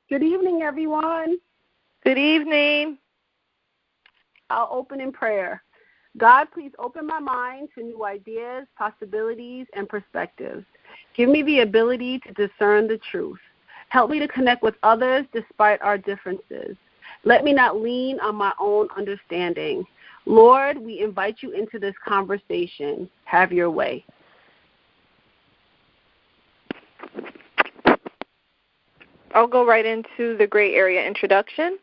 Good evening, everyone. Good evening. I'll open in prayer. God, please open my mind to new ideas, possibilities, and perspectives. Give me the ability to discern the truth. Help me to connect with others despite our differences. Let me not lean on my own understanding. Lord, we invite you into this conversation. Have your way. I'll go right into the gray area introduction.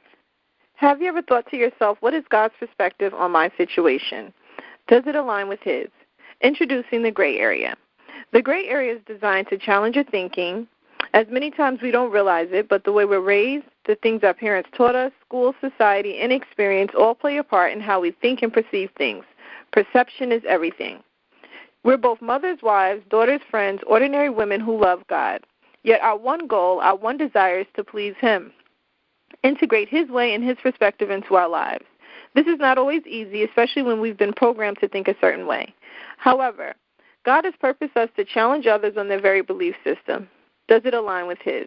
Have you ever thought to yourself, what is God's perspective on my situation? Does it align with His? Introducing the gray area. The gray area is designed to challenge your thinking. As many times we don't realize it, but the way we're raised, the things our parents taught us, school, society, and experience all play a part in how we think and perceive things. Perception is everything. We're both mothers, wives, daughters, friends, ordinary women who love God. Yet our one goal, our one desire is to please Him, integrate His way and His perspective into our lives. This is not always easy, especially when we've been programmed to think a certain way. However, God has purposed us to challenge others on their very belief system. Does it align with His?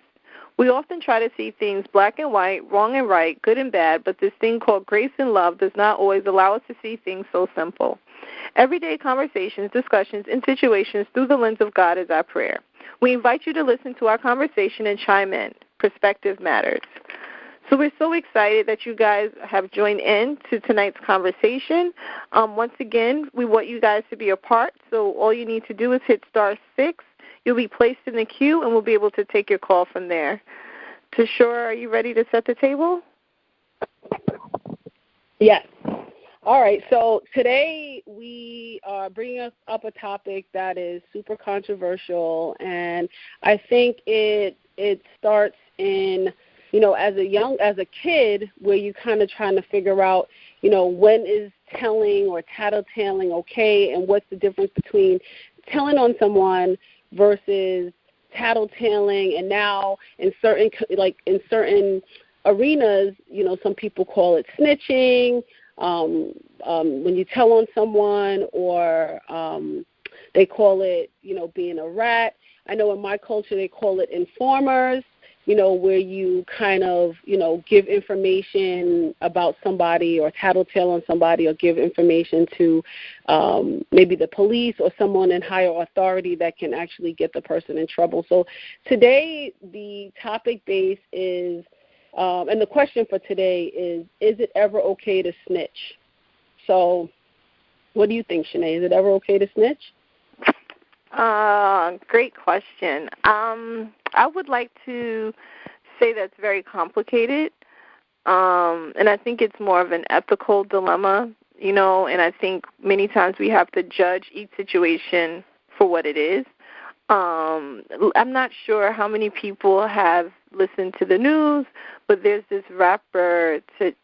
We often try to see things black and white, wrong and right, good and bad, but this thing called grace and love does not always allow us to see things so simple. Everyday conversations, discussions, and situations through the lens of God is our prayer. We invite you to listen to our conversation and chime in. Perspective matters. So we're so excited that you guys have joined in to tonight's conversation. Once again, we want you guys to be a part, so all you need to do is hit *6. You'll be placed in the queue, and we'll be able to take your call from there. Tashora, are you ready to set the table? Yes. All right, so today we are bringing up a topic that is super controversial, and I think it starts in, as a kid, where you kind of trying to figure out, when is telling or tattletaling okay, and what's the difference between telling on someone versus tattletaling. And now in certain arenas, some people call it snitching. When you tell on someone, or they call it, being a rat. I know in my culture they call it informers, where you kind of, give information about somebody or tattletale on somebody, or give information to maybe the police or someone in higher authority that can actually get the person in trouble. So today the topic base is, and the question for today is it ever okay to snitch? So what do you think, Shanae? Is it ever okay to snitch? Great question. I would like to say that's very complicated, and I think it's more of an ethical dilemma, and I think many times we have to judge each situation for what it is. I'm not sure how many people have listened to the news, but there's this rapper,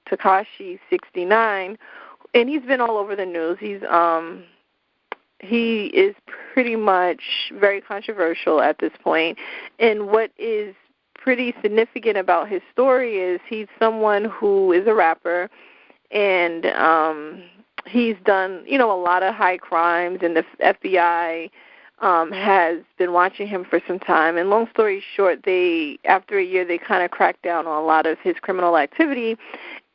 Tekashi 69, and he's been all over the news. He is pretty much very controversial at this point. And what is pretty significant about his story is he's someone who is a rapper, and he's done, a lot of high crimes, and the FBI has been watching him for some time. And long story short, after a year, they kind of cracked down on a lot of his criminal activity.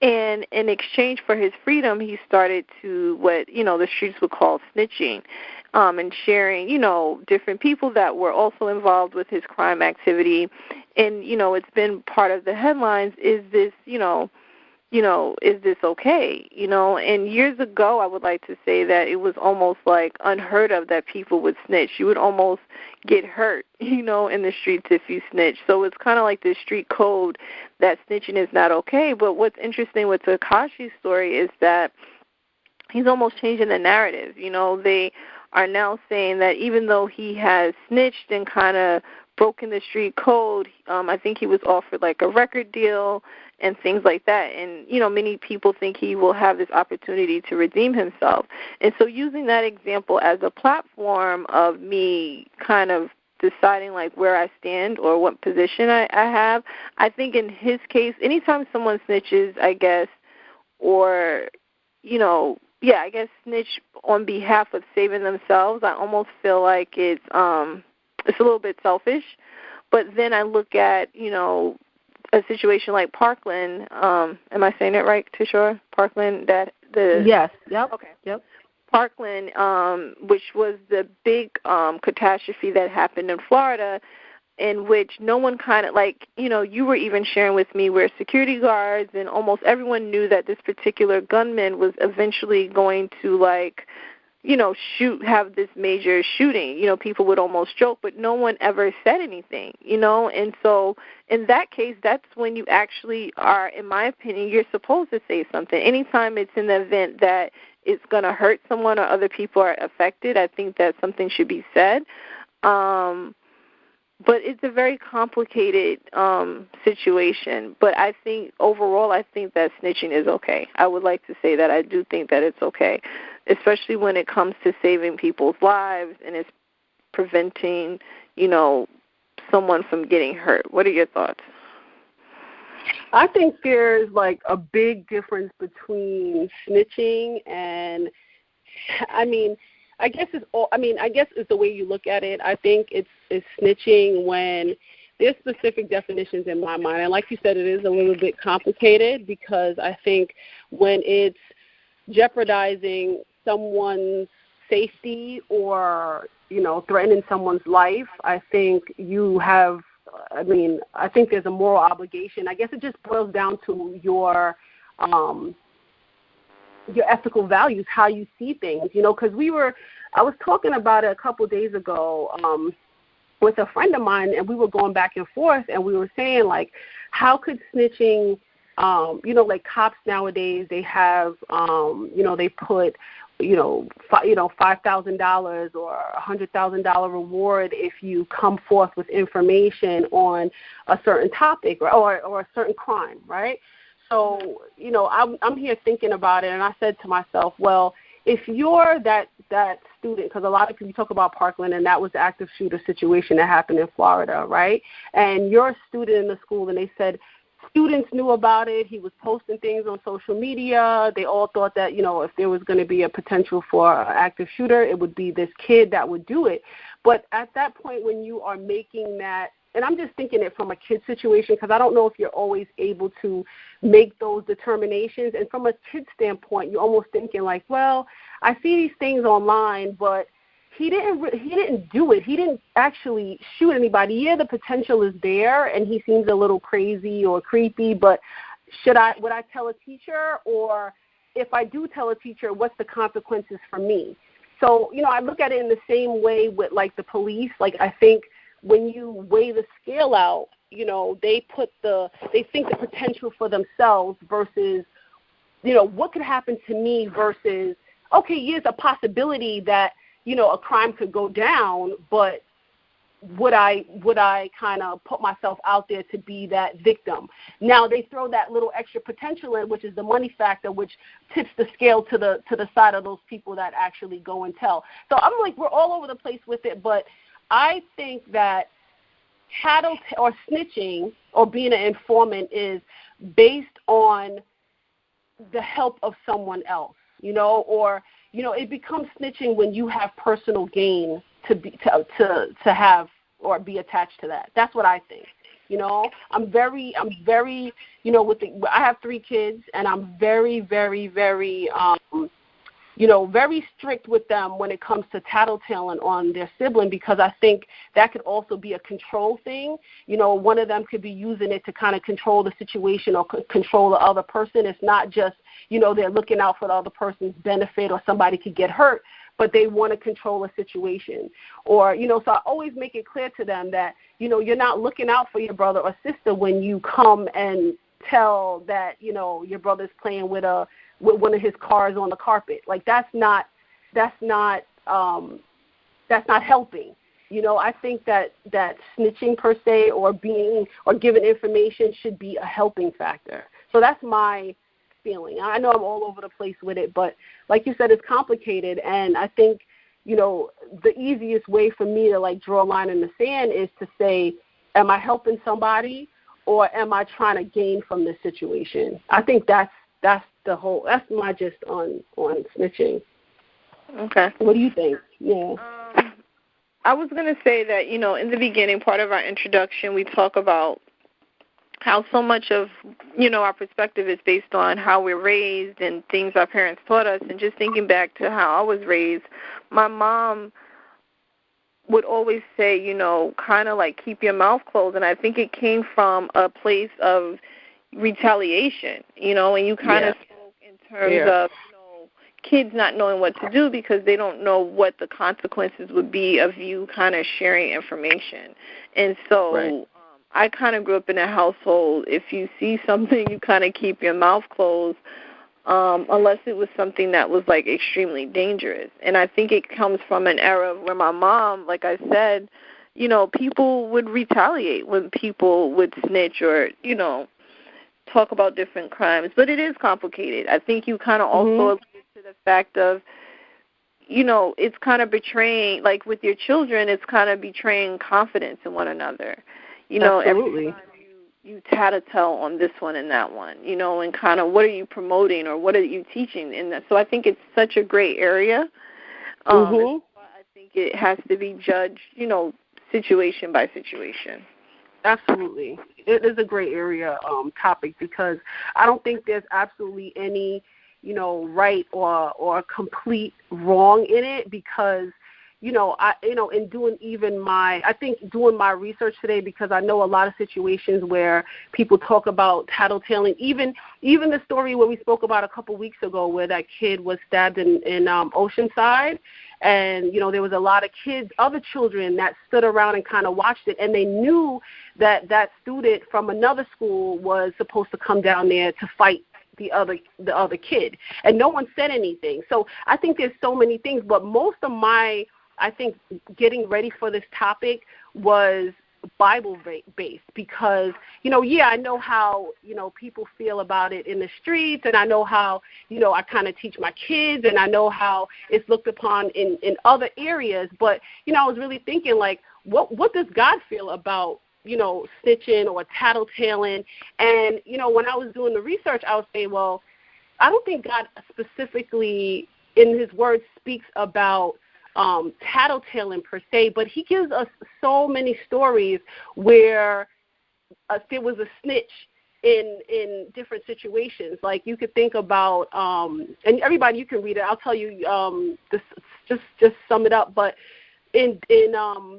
And in exchange for his freedom, he started to what, the streets would call snitching, and sharing, different people that were also involved with his crime activity. And, it's been part of the headlines, is this, is this okay? And years ago, I would like to say that it was almost like unheard of that people would snitch. You would almost get hurt, in the streets if you snitch. So it's kind of like this street code that snitching is not okay. But what's interesting with Tekashi's story is that he's almost changing the narrative. They are now saying that even though he has snitched and kind of broken the street code, I think he was offered like a record deal and things like that. And, many people think he will have this opportunity to redeem himself. And so using that example as a platform of me kind of deciding like where I stand or what position I have, I think in his case, anytime someone snitches, I guess, or, I guess snitch on behalf of saving themselves, I almost feel like it's a little bit selfish. But then I look at, a situation like Parkland, am I saying it right, Tishore? Parkland, that the yes, yep, okay, yep. Parkland, which was the big catastrophe that happened in Florida, in which no one kind of, like, you know, you were even sharing with me where security guards and almost everyone knew that this particular gunman was eventually going to, like, you know, have this major shooting. You know, people would almost joke, but no one ever said anything, you know. And so in that case, that's when you actually are, in my opinion, you're supposed to say something. Anytime it's in the event that it's going to hurt someone or other people are affected, I think that something should be said. But it's a very complicated situation. But I think overall, I think that snitching is okay. I would like to say that I do think that it's okay, especially when it comes to saving people's lives and it's preventing, you know, someone from getting hurt. What are your thoughts? I think there's like a big difference between snitching and, I guess it's the way you look at it. I think it's snitching when there's specific definitions in my mind. And like you said, it is a little bit complicated because I think when it's jeopardizing someone's safety or, you know, threatening someone's life, I think I think there's a moral obligation. I guess it just boils down to your ethical values, how you see things, you know, because I was talking about it a couple of days ago with a friend of mine, and we were going back and forth, and we were saying, like, how could snitching, you know, like cops nowadays, they have, you know, they put, $5,000 or $100,000 reward if you come forth with information on a certain topic or a certain crime, right? So, you know, I'm here thinking about it, and I said to myself, well, if you're that student, because a lot of people talk about Parkland, and that was the active shooter situation that happened in Florida, right? And you're a student in the school, and they said students knew about it. He was posting things on social media. They all thought that, you know, if there was going to be a potential for an active shooter, it would be this kid that would do it. But at that point, when you are making that, and I'm just thinking it from a kid situation because I don't know if you're always able to make those determinations. And from a kid standpoint, you're almost thinking like, well, I see these things online, but he didn't do it. He didn't actually shoot anybody. Yeah, the potential is there, and he seems a little crazy or creepy, but would I tell a teacher? Or if I do tell a teacher, what's the consequences for me? So, you know, I look at it in the same way with, like, the police. Like, I think when you weigh the scale out, you know, they think the potential for themselves versus, you know, what could happen to me versus, okay, here's a possibility that, you know, a crime could go down, but would I kind of put myself out there to be that victim? Now they throw that little extra potential in, which is the money factor, which tips the scale to the side of those people that actually go and tell. So I'm like, we're all over the place with it, but I think that or snitching or being an informant is based on the help of someone else, you know, or, you know, it becomes snitching when you have personal gain to have or be attached to that. That's what I think. You know, I'm very, you know, I have 3 kids, and I'm very, very, very, you know, very strict with them when it comes to tattletaling on their sibling, because I think that could also be a control thing. You know, one of them could be using it to kind of control the situation or control the other person. It's not just, you know, they're looking out for the other person's benefit or somebody could get hurt, but they want to control a situation. Or, you know, so I always make it clear to them that, you know, you're not looking out for your brother or sister when you come and tell that, you know, your brother's playing with one of his cars on the carpet. Like, that's not helping. You know, I think that snitching per se or giving information should be a helping factor. So that's my feeling. I know I'm all over the place with it, but like you said, it's complicated, and I think, you know, the easiest way for me to, like, draw a line in the sand is to say, am I helping somebody or am I trying to gain from this situation? I think that's my gist on snitching. Okay. What do you think? Yeah. I was going to say that, you know, in the beginning, part of our introduction, we talk about how so much of, our perspective is based on how we're raised and things our parents taught us. And just thinking back to how I was raised, my mom would always say, kind of like keep your mouth closed. And I think it came from a place of retaliation, and you kind of spoke in terms of, kids not knowing what to do because they don't know what the consequences would be of you kind of sharing information. And so I kind of grew up in a household, if you see something, you kind of keep your mouth closed, unless it was something that was, like, extremely dangerous. And I think it comes from an era where my mom, like I said, people would retaliate when people would snitch or, talk about different crimes. But it is complicated. I think you kind of also alluded to the fact of, it's kind of betraying, like with your children, it's kind of betraying confidence in one another. Absolutely. Every time you tattletale on this one and that one, and kind of what are you promoting or what are you teaching in that. So I think it's such a gray area. I think it has to be judged, situation by situation. Absolutely. It is a gray area topic because I don't think there's absolutely any, right or complete wrong in it because, in doing my research today, because I know a lot of situations where people talk about tattletaling, even the story where we spoke about a couple weeks ago where that kid was stabbed in Oceanside. And, there was a lot of other children that stood around and kind of watched it, and they knew that student from another school was supposed to come down there to fight the other kid, and no one said anything. So I think there's so many things, but most of I think getting ready for this topic was Bible-based because, I know how, people feel about it in the streets, and I know how, I kind of teach my kids, and I know how it's looked upon in other areas. But, I was really thinking, like, what does God feel about, snitching or tattletaling? And, when I was doing the research, I was saying, well, I don't think God specifically in his word speaks about tattletaling per se, but he gives us so many stories where there was a snitch in different situations. Like you could think about, and everybody, you can read it. I'll tell you, this, just sum it up. But in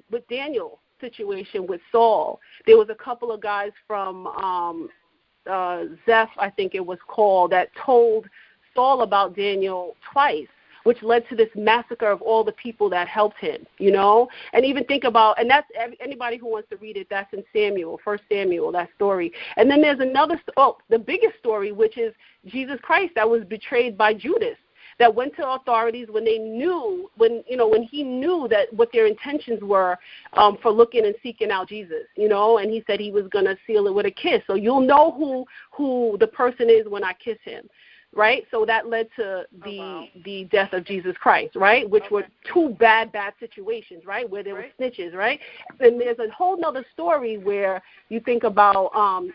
with Daniel's situation with Saul, there was a couple of guys from Zeph, I think it was called, that told Saul about Daniel twice, which led to this massacre of all the people that helped him, And even think about, and that's anybody who wants to read it, that's in Samuel, 1 Samuel, that story. And then there's another, the biggest story, which is Jesus Christ that was betrayed by Judas, that went to authorities when he knew that what their intentions were for looking and seeking out Jesus, and he said he was going to seal it with a kiss. So you'll know who the person is when I kiss him. Right, so that led to the death of Jesus Christ, right, which were two bad situations, right, where there were snitches, right. And there's a whole nother story where you think about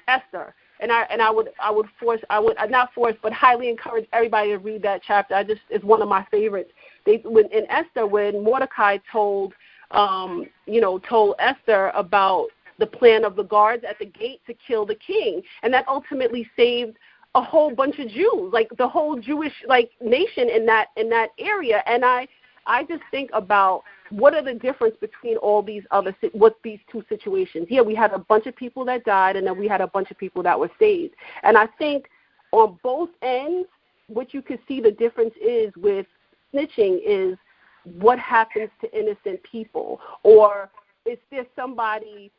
Esther, and I would not force, but highly encourage everybody to read that chapter. It's one of my favorites. In Esther, when Mordecai told Esther about the plan of the guards at the gate to kill the king, and that ultimately saved a whole bunch of Jews, like the whole Jewish nation in that area. And I just think about what are the difference between all these these two situations. Yeah, we had a bunch of people that died, and then we had a bunch of people that were saved. And I think on both ends, what you can see the difference is with snitching is what happens to innocent people, or is there somebody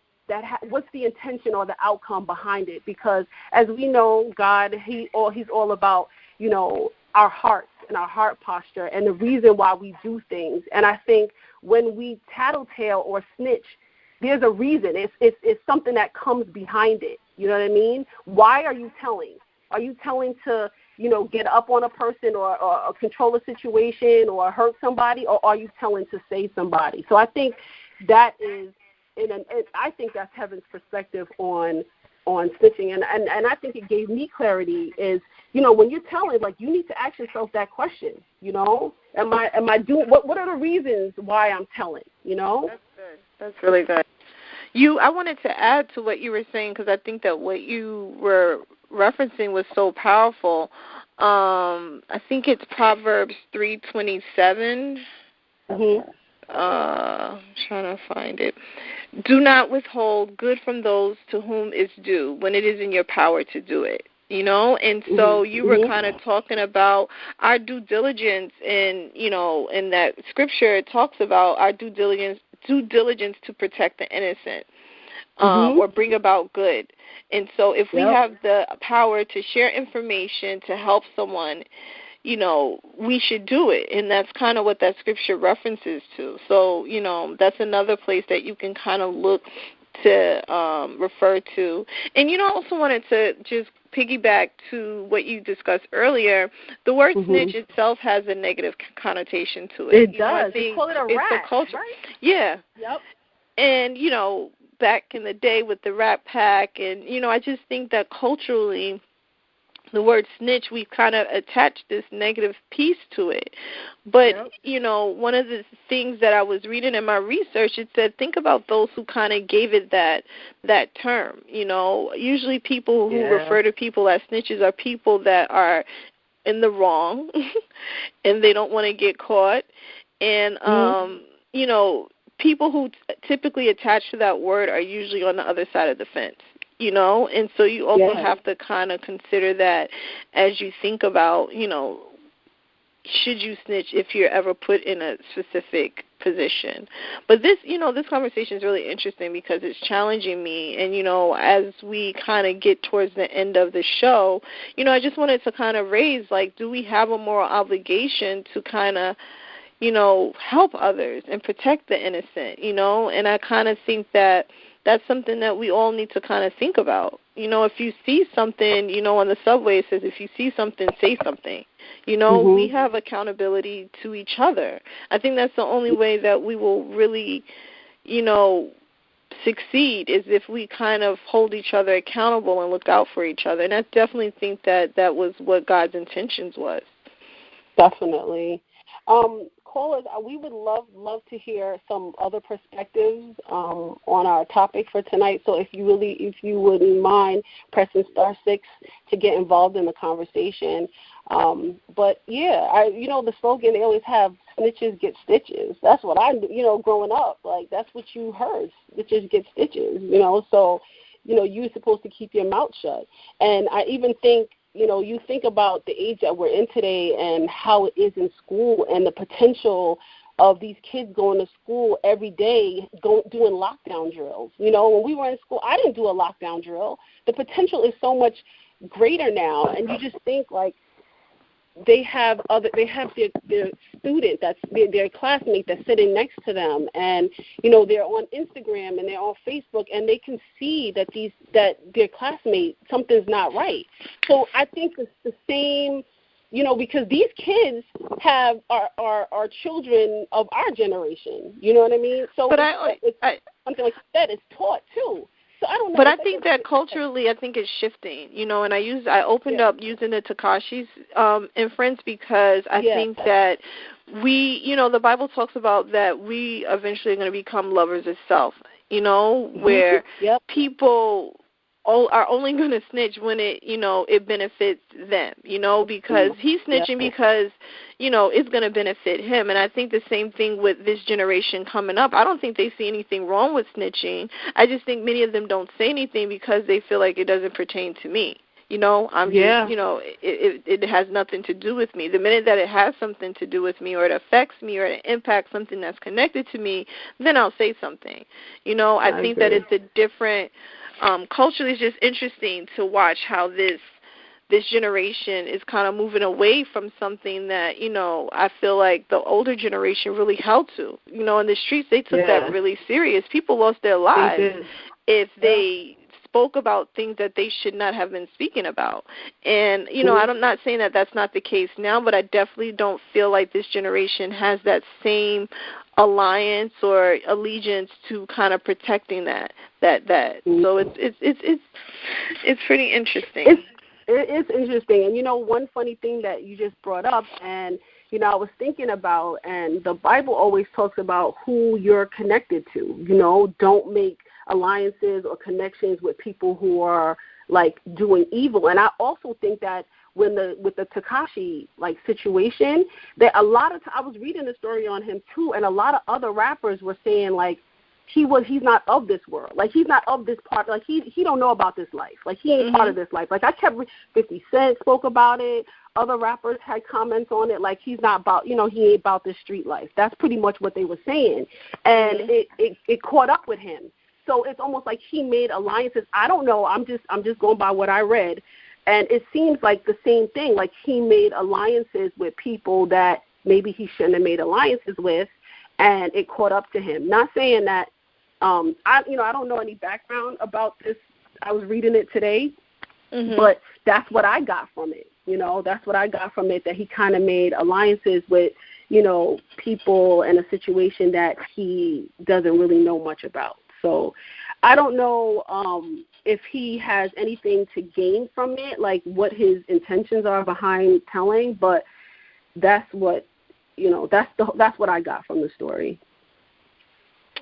what's the intention or the outcome behind it? Because as we know, God, he's all about, our hearts and our heart posture and the reason why we do things. And I think when we tattletale or snitch, there's a reason. It's something that comes behind it. You know what I mean? Why are you telling? Are you telling to, get up on a person or control a situation or hurt somebody, or are you telling to save somebody? So I think that is, and I think that's heaven's perspective on snitching, and I think it gave me clarity is, when you're telling, like, you need to ask yourself that question, am I doing, what are the reasons why I'm telling, That's good. That's really good. I wanted to add to what you were saying, because I think that what you were referencing was so powerful. I think it's Proverbs 3:27. Mhm. I'm trying to find it. Do not withhold good from those to whom it's due when it is in your power to do it. And so you were kind of talking about our due diligence, and in that scripture it talks about our due diligence to protect the innocent, or bring about good. And so if we have the power to share information to help someone, we should do it. And that's kind of what that scripture references to. So, that's another place that you can kind of look to refer to. And, I also wanted to just piggyback to what you discussed earlier. The word snitch itself has a negative connotation to it. It does. They call it a rat, right? Yeah. Yep. And, back in the day with the Rat Pack, and, I just think that culturally, the word snitch, we've kind of attached this negative piece to it. But, one of the things that I was reading in my research, it said, think about those who kind of gave it that term. Usually people who refer to people as snitches are people that are in the wrong and they don't want to get caught. And, people who typically attach to that word are usually on the other side of the fence. And so you also have to kind of consider that as you think about, should you snitch if you're ever put in a specific position. But this conversation is really interesting because it's challenging me. And, as we kind of get towards the end of the show, I just wanted to kind of raise, do we have a moral obligation to kind of, help others and protect the innocent, And I kind of think that that's something that we all need to kind of think about. If you see something, on the subway it says, if you see something, say something. We have accountability to each other. I think that's the only way that we will really, succeed is if we kind of hold each other accountable and look out for each other. And I definitely think that that was what God's intentions was. Definitely. Callers, we would love to hear some other perspectives on our topic for tonight. So if you wouldn't mind pressing *6 to get involved in the conversation. But the slogan they always have: snitches get stitches. That's what I, growing up, that's what you heard: snitches get stitches. So you're supposed to keep your mouth shut. And I even think, you think about the age that we're in today and how it is in school and the potential of these kids going to school every day, doing lockdown drills. When we were in school, I didn't do a lockdown drill. The potential is so much greater now, and you just think they have their student, that's their classmate that's sitting next to them, and they're on Instagram and they're on Facebook, and they can see that their classmate, something's not right. So I think it's the same, because these kids are children of our generation. You know what I mean? So but it's something like that is taught too. So I don't know. But I think that culturally, I think it's shifting, and I opened up using the Tekashi's inference because I think that we, the Bible talks about that we eventually are going to become lovers of self, where people are only going to snitch when it benefits them, because he's snitching because, it's going to benefit him. And I think the same thing with this generation coming up. I don't think they see anything wrong with snitching. I just think many of them don't say anything because they feel like it doesn't pertain to me. I'm just, it has nothing to do with me. The minute that it has something to do with me, or it affects me, or it impacts something that's connected to me, then I'll say something. I think that it's a different, culturally it's just interesting to watch how this generation is kind of moving away from something that, I feel like the older generation really held to. In the streets, they took that really serious. People lost their lives if they spoke about things that they should not have been speaking about. And, I'm not saying that that's not the case now, but I definitely don't feel like this generation has that same alliance or allegiance to kind of protecting that. So it's pretty interesting. It's interesting. And, one funny thing that you just brought up, and, I was thinking about, and the Bible always talks about who you're connected to. Don't make alliances or connections with people who are like doing evil. And I also think that with the Tekashi like situation, that a lot of I was reading a story on him too, and a lot of other rappers were saying like he's not of this world, like he's not of this part, like he don't know about this life, like he ain't part of this life. Like I kept 50 Cent spoke about it, other rappers had comments on it, like he's not about, he ain't about this street life. That's pretty much what they were saying, and it caught up with him. So it's almost like he made alliances. I don't know. I'm just going by what I read. And it seems like the same thing, like he made alliances with people that maybe he shouldn't have made alliances with, and it caught up to him. Not saying that, I don't know any background about this. I was reading it today, but that's what I got from it. That's what I got from it, that he kind of made alliances with, people in a situation that he doesn't really know much about. So I don't know if he has anything to gain from it, like what his intentions are behind telling, but that's what, that's what I got from the story.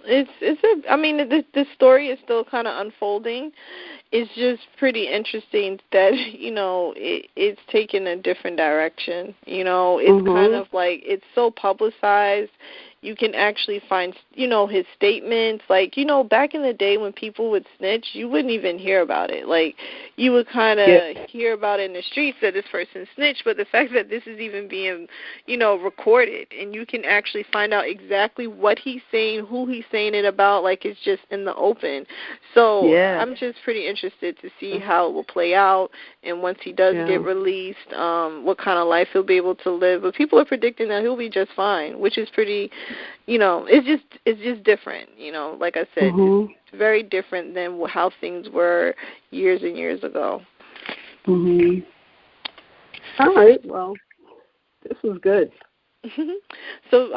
The story is still kind of unfolding. It's just pretty interesting that, it's taken a different direction. It's kind of like, it's so publicized. You can actually find, his statements. Like, back in the day when people would snitch, you wouldn't even hear about it. Like, you would kind of hear about it in the streets that this person snitched, but the fact that this is even being, recorded, and you can actually find out exactly what he's saying, who he's saying it about, like it's just in the open. So I'm just pretty interested to see how it will play out, and once he does get released, what kind of life he'll be able to live. But people are predicting that he'll be just fine, which is pretty... it's just different, like I said, it's very different than how things were years and years ago. All right, well, this was good. So,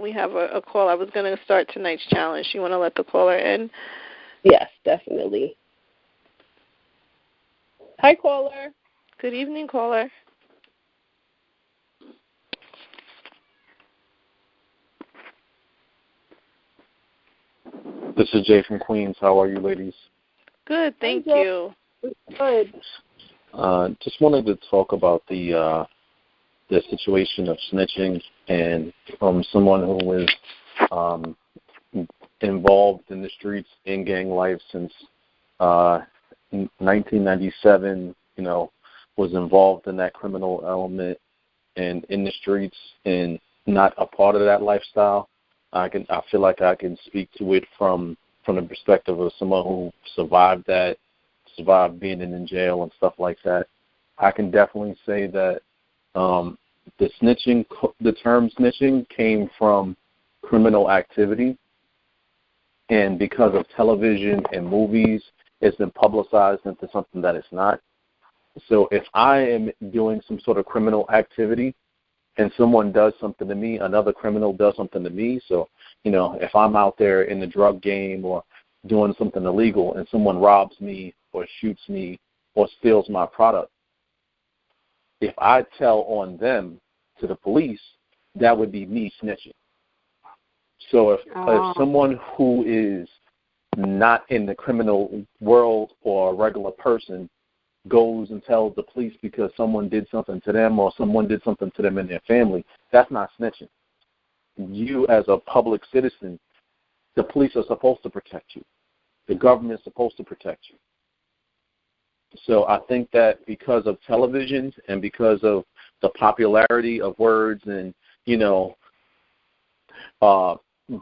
we have a call. I was going to start tonight's challenge. You want to let the caller in? Yes, definitely. Hi, caller. Good evening, caller. This is Jay from Queens. How are you, ladies? Good, thank you. Good. Just wanted to talk about the situation of snitching, and from someone who was involved in the streets in gang life since 1997. Was involved in that criminal element and in the streets, and not a part of that lifestyle. I feel like I can speak to it from the perspective of someone who survived being in jail and stuff like that. I can definitely say that the term snitching came from criminal activity, and because of television and movies, it's been publicized into something that it's not. So if I am doing some sort of criminal activity, and someone does something to me, another criminal does something to me. So, if I'm out there in the drug game or doing something illegal and someone robs me or shoots me or steals my product, if I tell on them to the police, that would be me snitching. So if someone who is not in the criminal world or a regular person goes and tells the police because someone did something to them or someone did something to them in their family, that's not snitching. You, as a public citizen, the police are supposed to protect you. The government is supposed to protect you. So I think that because of television and because of the popularity of words and,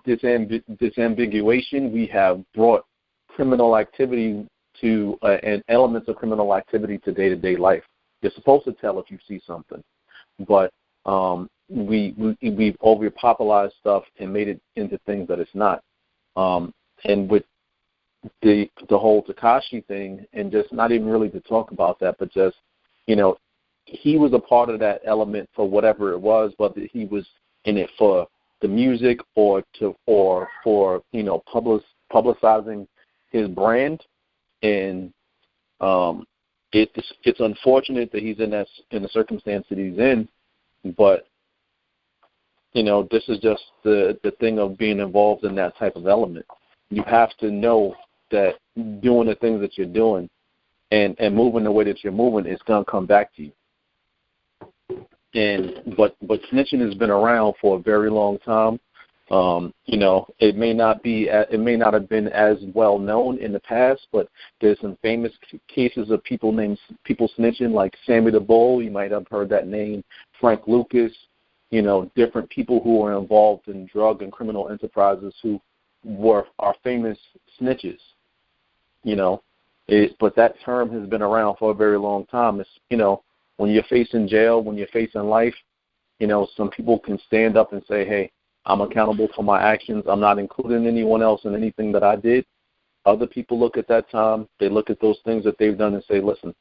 disambiguation, we have brought criminal activity to and elements of criminal activity to day-to-day life. You're supposed to tell if you see something, but we've overpopularized stuff and made it into things that it's not. And with the whole Tekashi thing, and just not even really to talk about that, but just he was a part of that element for whatever it was, whether he was in it for the music or for publicizing his brand. And it's unfortunate that he's in the circumstance that he's in, but this is just the thing of being involved in that type of element. you have to know that doing the things that you're doing and moving the way that you're moving is going to come back to you. But snitching has been around for a very long time. It may not have been as well known in the past, but there's some famous cases of people snitching, like Sammy the Bull. You might have heard that name. Frank Lucas. Different people who were involved in drug and criminal enterprises who are famous snitches. But that term has been around for a very long time. It's when you're facing jail, when you're facing life, some people can stand up and say, hey, I'm accountable for my actions. I'm not including anyone else in anything that I did. Other people look at that time. They look at those things that they've done and say, listen,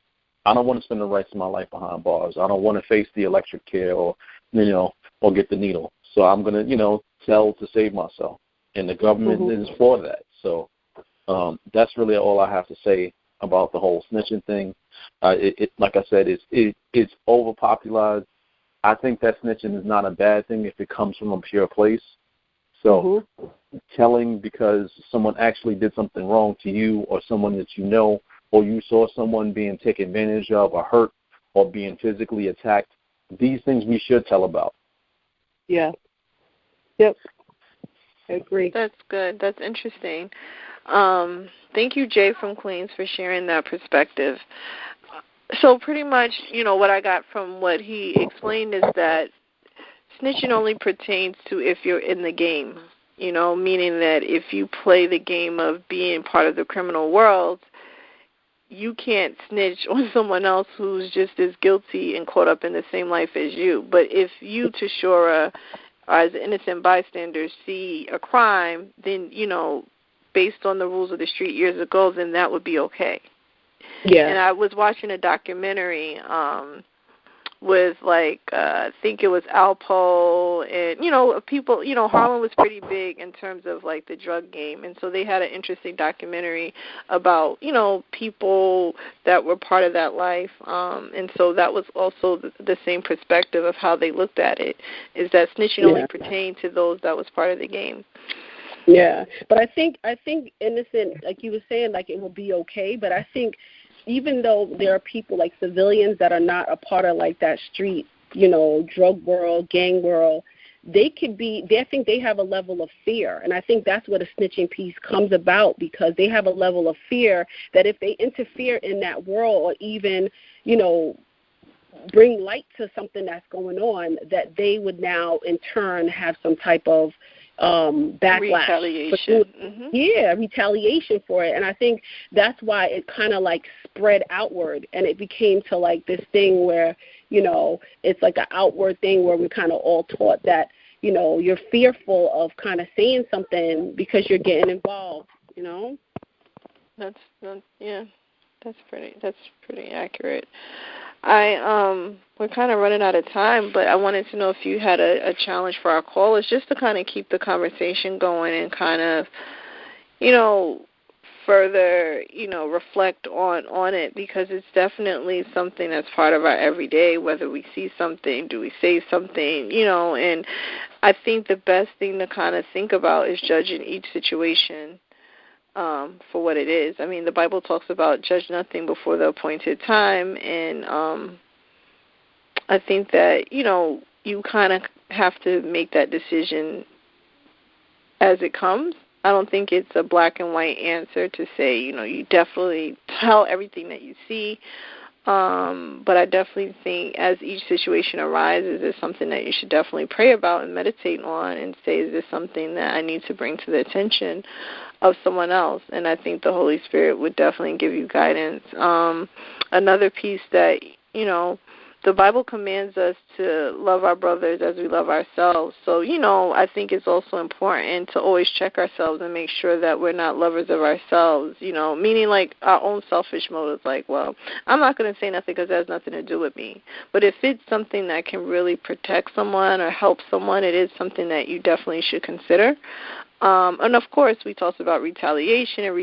I don't want to spend the rest of my life behind bars. I don't want to face the electric chair or get the needle. So I'm going to, tell to save myself. And the government is for that. So that's really all I have to say about the whole snitching thing. Like I said, it's overpopularized. I think that snitching is not a bad thing if it comes from a pure place. So telling because someone actually did something wrong to you or someone that you know, or you saw someone being taken advantage of or hurt or being physically attacked, these things we should tell about. Yeah. Yep. I agree. That's good. That's interesting. Thank you, Jay from Queens, for sharing that perspective. So pretty much, what I got from what he explained is that snitching only pertains to if you're in the game, meaning that if you play the game of being part of the criminal world, you can't snitch on someone else who's just as guilty and caught up in the same life as you. But if you, Tashora, as innocent bystanders, see a crime, then, based on the rules of the street years ago, then that would be okay. Yeah. And I was watching a documentary with, I think it was Alpo and, people, Harlem was pretty big in terms of, the drug game. And so they had an interesting documentary about, people that were part of that life. And so that was also the same perspective of how they looked at it, is that snitching only pertained to those that was part of the game. Yeah. But I think innocent, like you were saying, it will be okay. But I think even though there are people like civilians that are not a part of that street, drug world, gang world, I think they have a level of fear. And I think that's where the snitching piece comes about, because they have a level of fear that if they interfere in that world or even, bring light to something that's going on, that they would now in turn have some type of backlash. Retaliation. Retaliation for it. And I think that's why it kind of spread outward, and it became to this thing where, it's an outward thing where we kind of all taught that, you're fearful of kind of saying something because you're getting involved, That's pretty accurate. We're kind of running out of time, but I wanted to know if you had a challenge for our callers, just to kind of keep the conversation going and kind of, further, reflect on it, because it's definitely something that's part of our everyday, whether we see something, do we say something, and I think the best thing to kind of think about is judging each situation for what it is. I mean, the Bible talks about judge nothing before the appointed time, and I think that, you kind of have to make that decision as it comes. I don't think it's a black and white answer to say, you definitely tell everything that you see, but I definitely think as each situation arises, it's something that you should definitely pray about and meditate on and say, is this something that I need to bring to the attention of someone else? And I think the Holy Spirit would definitely give you guidance. Another piece that, the Bible commands us to love our brothers as we love ourselves. So, I think it's also important to always check ourselves and make sure that we're not lovers of ourselves, meaning our own selfish motives, well, I'm not going to say nothing because it has nothing to do with me. But if it's something that can really protect someone or help someone, it is something that you definitely should consider. And, of course, we talked about retaliation and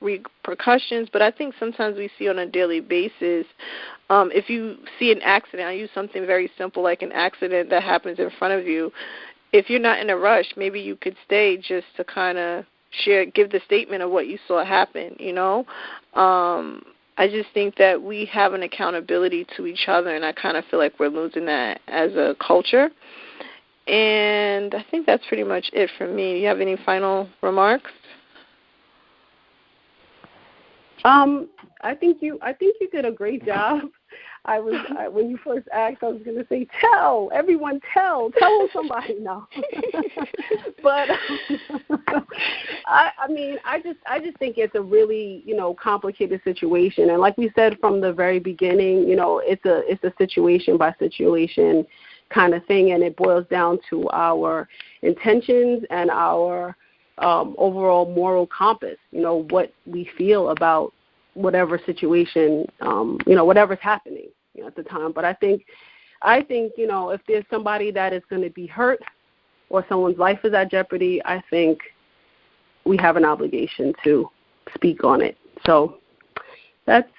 repercussions, but I think sometimes we see on a daily basis, if you see an accident, I use something very simple like an accident that happens in front of you. If you're not in a rush, maybe you could stay just to kind of give the statement of what you saw happen, you know. I just think that we have an accountability to each other, and I kind of feel like we're losing that as a culture. And I think that's pretty much it for me. Do you have any final remarks? I think you did a great job. When you first asked, I was going to say, tell somebody now. But I just think it's a really, complicated situation. And like we said from the very beginning, it's a situation by situation kind of thing, and it boils down to our intentions and our overall moral compass, what we feel about whatever situation, whatever's happening at the time. But I think, if there's somebody that is going to be hurt or someone's life is at jeopardy, I think we have an obligation to speak on it. So that's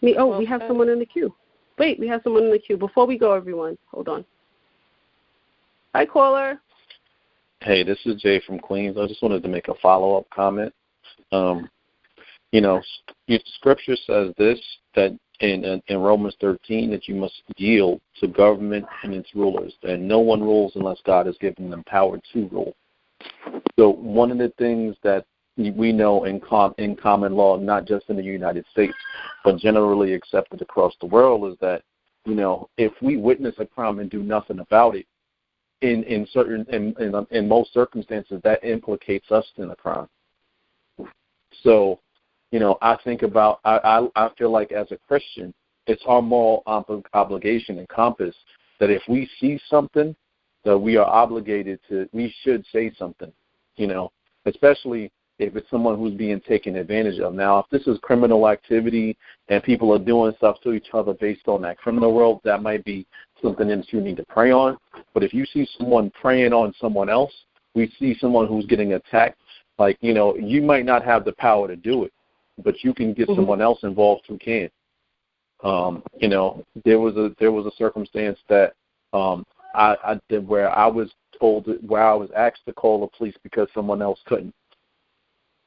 me. Oh, we have someone in the queue. Wait, we have someone in the queue. Before we go, everyone, hold on. Hi, caller. Hey, this is Jay from Queens. I just wanted to make a follow-up comment. Scripture says this, that in Romans 13, that you must yield to government and its rulers, and no one rules unless God has given them power to rule. So one of the things that we know in common law, not just in the United States, but generally accepted across the world, is that, if we witness a crime and do nothing about it, in most circumstances, that implicates us in a crime. So, I think about, I feel like as a Christian, it's our moral obligation and compass that if we see something that we are obligated to, we should say something, especially if it's someone who's being taken advantage of. Now, if this is criminal activity and people are doing stuff to each other based on that criminal world, that might be something that you need to pray on. But if you see someone preying on someone else, we see someone who's getting attacked, like, you might not have the power to do it, but you can get someone else involved who can. There was a circumstance that I did where I was asked to call the police because someone else couldn't.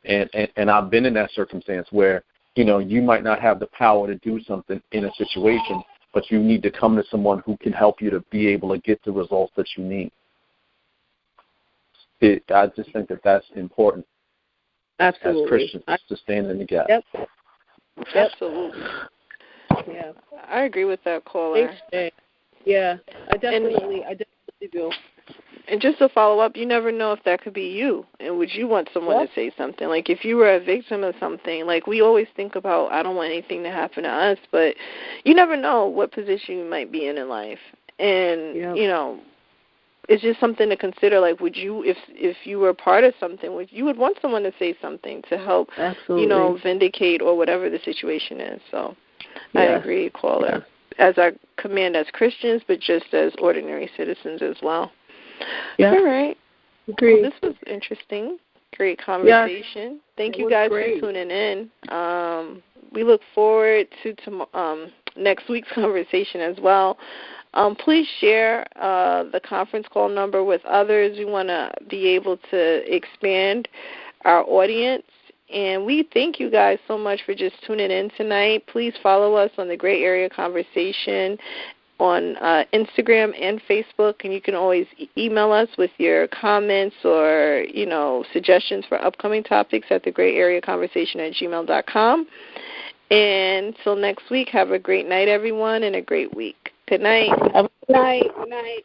And I've been in that circumstance where, you might not have the power to do something in a situation, but you need to come to someone who can help you to be able to get the results that you need. I just think that that's important. Absolutely. As Christians, to stand in the gap. Yep. Absolutely. Yeah. I agree with that caller. Thanks, Jay. Yeah, I definitely do. And just to follow up, you never know if that could be you. And would you want someone to say something? Like if you were a victim of something, like we always think about, I don't want anything to happen to us, but you never know what position you might be in life. And, it's just something to consider. Like, would you, if you were part of something, you would want someone to say something to help, vindicate or whatever the situation is. So I agree, caller. As our command as Christians, but just as ordinary citizens as well. Yeah. All right. Agreed. Well, this was interesting. Great conversation. Yes. Thank you guys for tuning in. We look forward to next week's conversation as well. Please share the conference call number with others. We want to be able to expand our audience. And we thank you guys so much for just tuning in tonight. Please follow us on the Gray Area Conversation on Instagram and Facebook. And you can always email us with your comments or, suggestions for upcoming topics at thegrayareaconversation@gmail.com. And until next week, have a great night, everyone, and a great week. Good night. Have a good night. Good night.